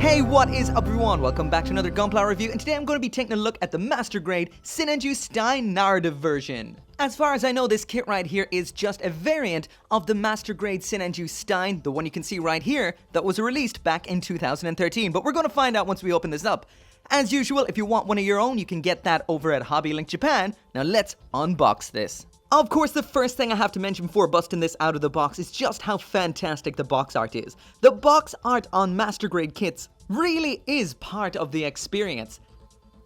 Hey, what is up everyone? Welcome back to another Gunpla review, and today I'm going to be taking a look at the Master Grade Sinanju Stein Narrative version. As far as I know, this kit right here is just a variant of the Master Grade Sinanju Stein, the one you can see right here, that was released back in 2013, but we're going to find out once we open this up. As usual, if you want one of your own, you can get that over at Hobby Link Japan. Now let's unbox this. Of course, the first thing I have to mention before busting this out of the box is just how fantastic the box art is. The box art on Master Grade kits really is part of the experience.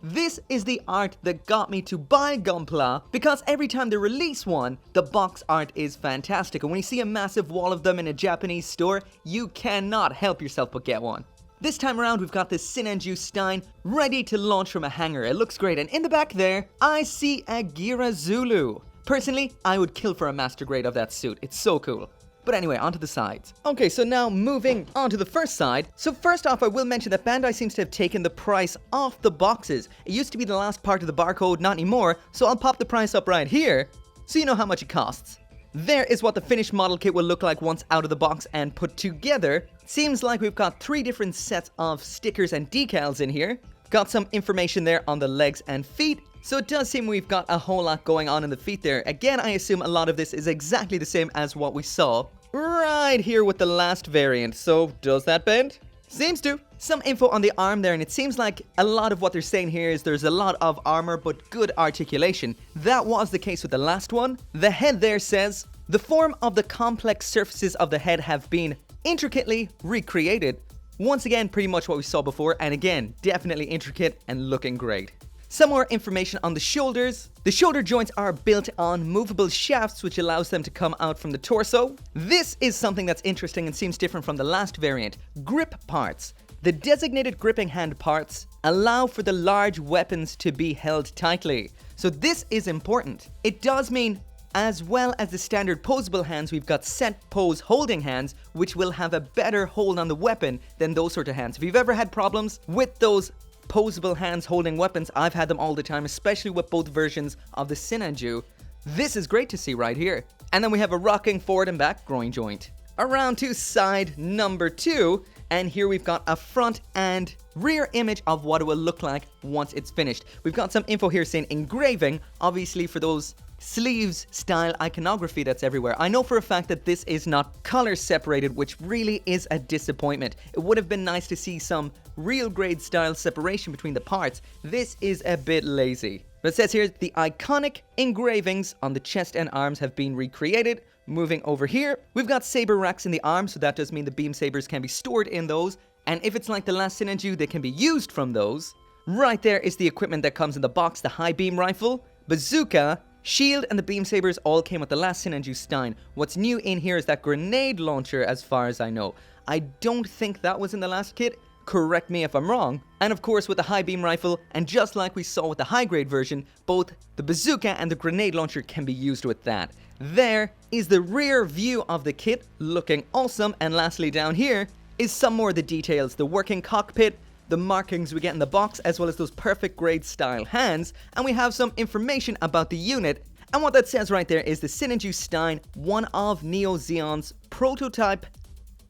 This is the art that got me to buy Gunpla, because every time they release one, the box art is fantastic, and when you see a massive wall of them in a Japanese store, you cannot help yourself but get one. This time around, we've got this Sinanju Stein ready to launch from a hanger. It looks great, and in the back there, I see a Gira Zulu. Personally, I would kill for a Master Grade of that suit. It's so cool. But anyway, onto the sides. Okay, so now moving on to the first side. So first off, I will mention that Bandai seems to have taken the price off the boxes. It used to be the last part of the barcode, not anymore, so I'll pop the price up right here, so you know how much it costs. There is what the finished model kit will look like once out of the box and put together. Seems like we've got 3 different sets of stickers and decals in here. Got some information there on the legs and feet. So it does seem we've got a whole lot going on in the feet there. Again, I assume a lot of this is exactly the same as what we saw right here with the last variant. So does that bend? Seems to. Some info on the arm there, and it seems like a lot of what they're saying here is there's a lot of armor but good articulation. That was the case with the last one. The head there says, the form of the complex surfaces of the head have been intricately recreated. Once again, pretty much what we saw before, and again, definitely intricate and looking great. Some more information on the shoulders. The shoulder joints are built on movable shafts, which allows them to come out from the torso. This is something that's interesting and seems different from the last variant. Grip parts. The designated gripping hand parts allow for the large weapons to be held tightly. So this is important. It does mean, as well as the standard posable hands, we've got set pose holding hands, which will have a better hold on the weapon than those sort of hands. If you've ever had problems with those posable hands holding weapons, I've had them all the time, especially with both versions of the Sinanju. This is great to see right here. And then we have a rocking forward and back groin joint. Around to side number 2, and here we've got a front and rear image of what it will look like once it's finished. We've got some info here saying engraving, obviously for those sleeves style iconography that's everywhere. I know for a fact that this is not color separated, which really is a disappointment. It would have been nice to see some real grade style separation between the parts. This is a bit lazy. But it says here, the iconic engravings on the chest and arms have been recreated. Moving over here, we've got saber racks in the arms, so that does mean the beam sabers can be stored in those. And if it's like the last Sinanju, they can be used from those. Right there is the equipment that comes in the box, the high beam rifle, bazooka, shield, and the beam sabers all came with the last Sinanju Stein. What's new in here is that grenade launcher, as far as I know. I don't think that was in the last kit. Correct me if I'm wrong. And of course with the high beam rifle, and just like we saw with the high grade version, both the bazooka and the grenade launcher can be used with that. There is the rear view of the kit, looking awesome. And lastly down here is some more of the details. The working cockpit, the markings we get in the box, as well as those perfect grade style hands. And we have some information about the unit. And what that says right there is the Sinanju Stein, one of Neo Zeon's prototype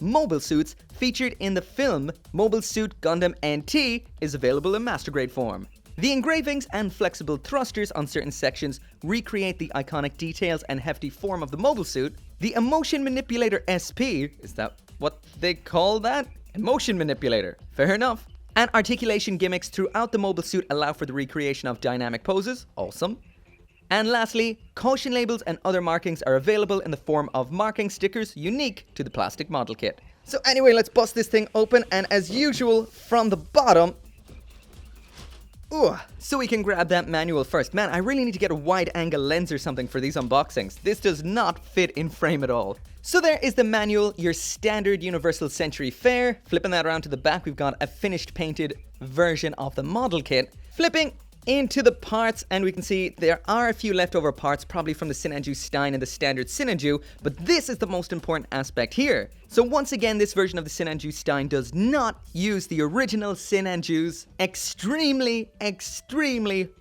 mobile suits featured in the film Mobile Suit Gundam NT, is available in Master Grade form. The engravings and flexible thrusters on certain sections recreate the iconic details and hefty form of the mobile suit. The Emotion Manipulator SP, is that what they call that? Emotion Manipulator, fair enough. And articulation gimmicks throughout the mobile suit allow for the recreation of dynamic poses, awesome. And lastly, caution labels and other markings are available in the form of marking stickers unique to the plastic model kit. So anyway, let's bust this thing open, and as usual, from the bottom, so we can grab that manual first. Man, I really need to get a wide angle lens or something for these unboxings. This does not fit in frame at all. So there is the manual, your standard Universal Century fare. Flipping that around to the back, we've got a finished painted version of the model kit. Flipping into the parts, and we can see there are a few leftover parts, probably from the Sinanju Stein and the standard Sinanju, but this is the most important aspect here. So once again, this version of the Sinanju Stein does not use the original Sinanju's extremely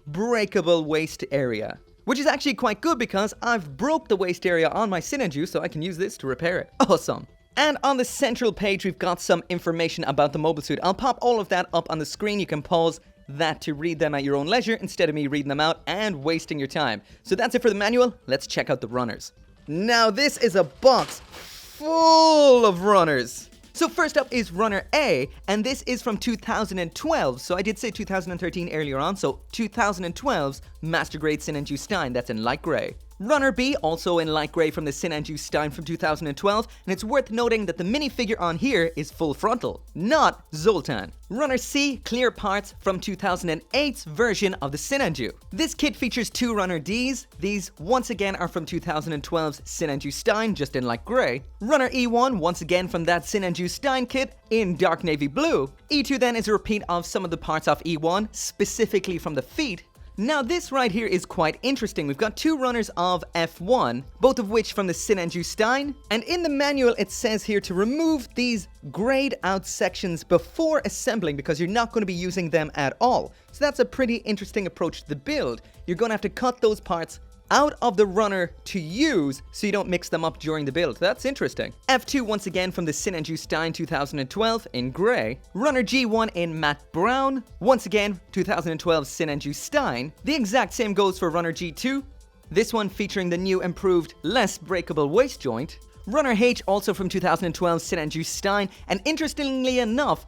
breakable waist area. Which is actually quite good, because I've broke the waist area on my Sinanju, so I can use this to repair it. Awesome. And on the central page, we've got some information about the mobile suit. I'll pop all of that up on the screen. You can pause that to read them at your own leisure instead of me reading them out and wasting your time. So that's it for the manual. Let's check out the runners. Now this is a box full of runners. So first up is Runner A, and this is from 2012. So I did say 2013 earlier on, so 2012's Master Grade Sinanju Stein, that's in light grey. Runner B, also in light grey from the Sinanju Stein from 2012, and it's worth noting that the minifigure on here is full frontal, not Zoltan. Runner C, clear parts from 2008's version of the Sinanju. This kit features 2 Runner Ds. These once again are from 2012's Sinanju Stein, just in light grey. Runner E1, once again from that Sinanju Stein kit, in dark navy blue. E2 then is a repeat of some of the parts off E1, specifically from the feet. Now this right here is quite interesting. We've got 2 runners of F1, both of which from the Sinanju Stein, and in the manual it says here to remove these grayed out sections before assembling because you're not going to be using them at all. So that's a pretty interesting approach to the build. You're going to have to cut those parts out of the runner to use so you don't mix them up during the build. That's interesting. F2 once again from the Sinanju Stein 2012 in grey. Runner G1 in matte brown. Once again 2012 Sinanju Stein. The exact same goes for Runner G2. This one featuring the new improved less breakable waist joint. Runner H also from 2012 Sinanju Stein, and interestingly enough,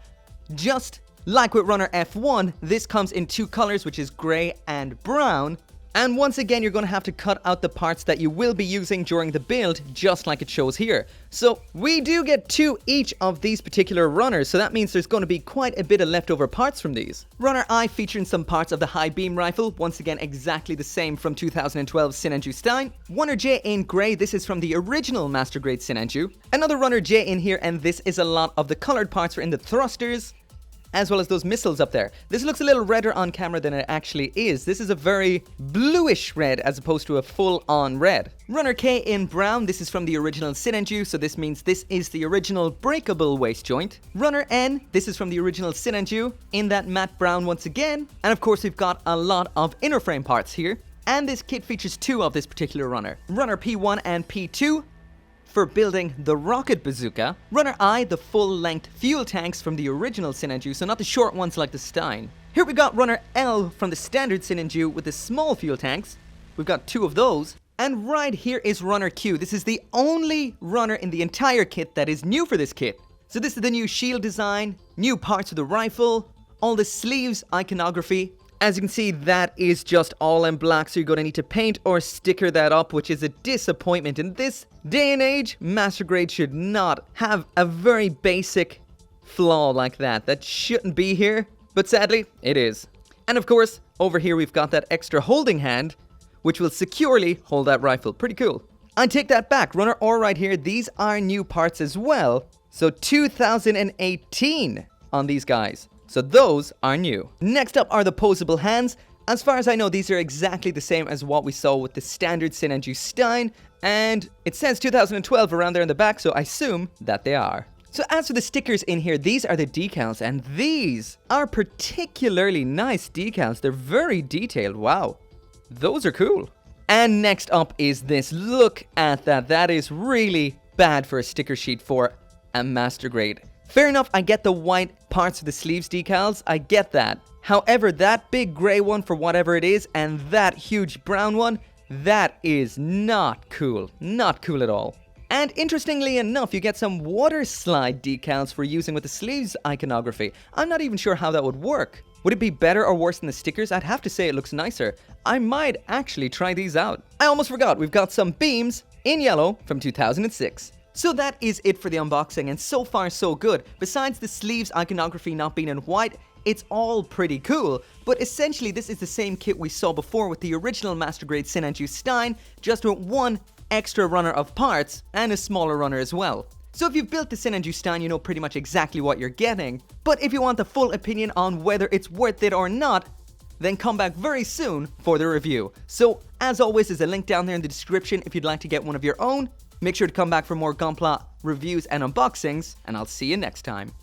just like with Runner F1, this comes in 2 colors, which is grey and brown. And once again, you're going to have to cut out the parts that you will be using during the build, just like it shows here. So we do get 2 each of these particular runners, so that means there's going to be quite a bit of leftover parts from these. Runner I featuring some parts of the high beam rifle, once again exactly the same from 2012 Sinanju Stein. Runner J in grey, this is from the original Master Grade Sinanju. Another Runner J in here, and this is a lot of the colored parts are in the thrusters, as well as those missiles up there. This looks a little redder on camera than it actually is. This is a very bluish red as opposed to a full-on red. Runner K in brown, this is from the original Sinanju, so this means this is the original breakable waist joint. Runner N, this is from the original Sinanju, in that matte brown once again. And of course we've got a lot of inner frame parts here. And this kit features 2 of this particular runner. Runner P1 and P2, for building the rocket bazooka. Runner I, the full-length fuel tanks from the original Sinanju, so not the short ones like the Stein. Here we got Runner L from the standard Sinanju with the small fuel tanks. We've got 2 of those. And right here is Runner Q. This is the only runner in the entire kit that is new for this kit. So this is the new shield design, new parts of the rifle, all the sleeves iconography. As you can see, that is just all in black, so you're going to need to paint or sticker that up, which is a disappointment. In this day and age, Master Grade should not have a very basic flaw like that. That shouldn't be here, but sadly, it is. And of course, over here we've got that extra holding hand, which will securely hold that rifle. Pretty cool. I take that back. Runner R right here, these are new parts as well. So 2018 on these guys. So those are new. Next up are the posable hands. As far as I know, these are exactly the same as what we saw with the standard Sinanju Stein, and it says 2012 around there in the back, so I assume that they are. So as for the stickers in here, these are the decals, and these are particularly nice decals. They're very detailed. Wow. Those are cool. And next up is this. Look at that. That is really bad for a sticker sheet for a Master Grade. Fair enough, I get the white parts of the sleeves decals, I get that. However, that big grey one for whatever it is, and that huge brown one, that is not cool. Not cool at all. And interestingly enough, you get some water slide decals for using with the sleeves iconography. I'm not even sure how that would work. Would it be better or worse than the stickers? I'd have to say it looks nicer. I might actually try these out. I almost forgot, we've got some beams in yellow from 2006. So that is it for the unboxing, and so far so good. Besides the sleeves iconography not being in white, it's all pretty cool. But essentially this is the same kit we saw before with the original Master Grade Sinanju Stein, just with 1 extra runner of parts and a smaller runner as well. So if you've built the Sinanju Stein, you know pretty much exactly what you're getting. But if you want the full opinion on whether it's worth it or not, then come back very soon for the review. So as always, there's a link down there in the description if you'd like to get one of your own. Make sure to come back for more Gunpla reviews and unboxings, and I'll see you next time.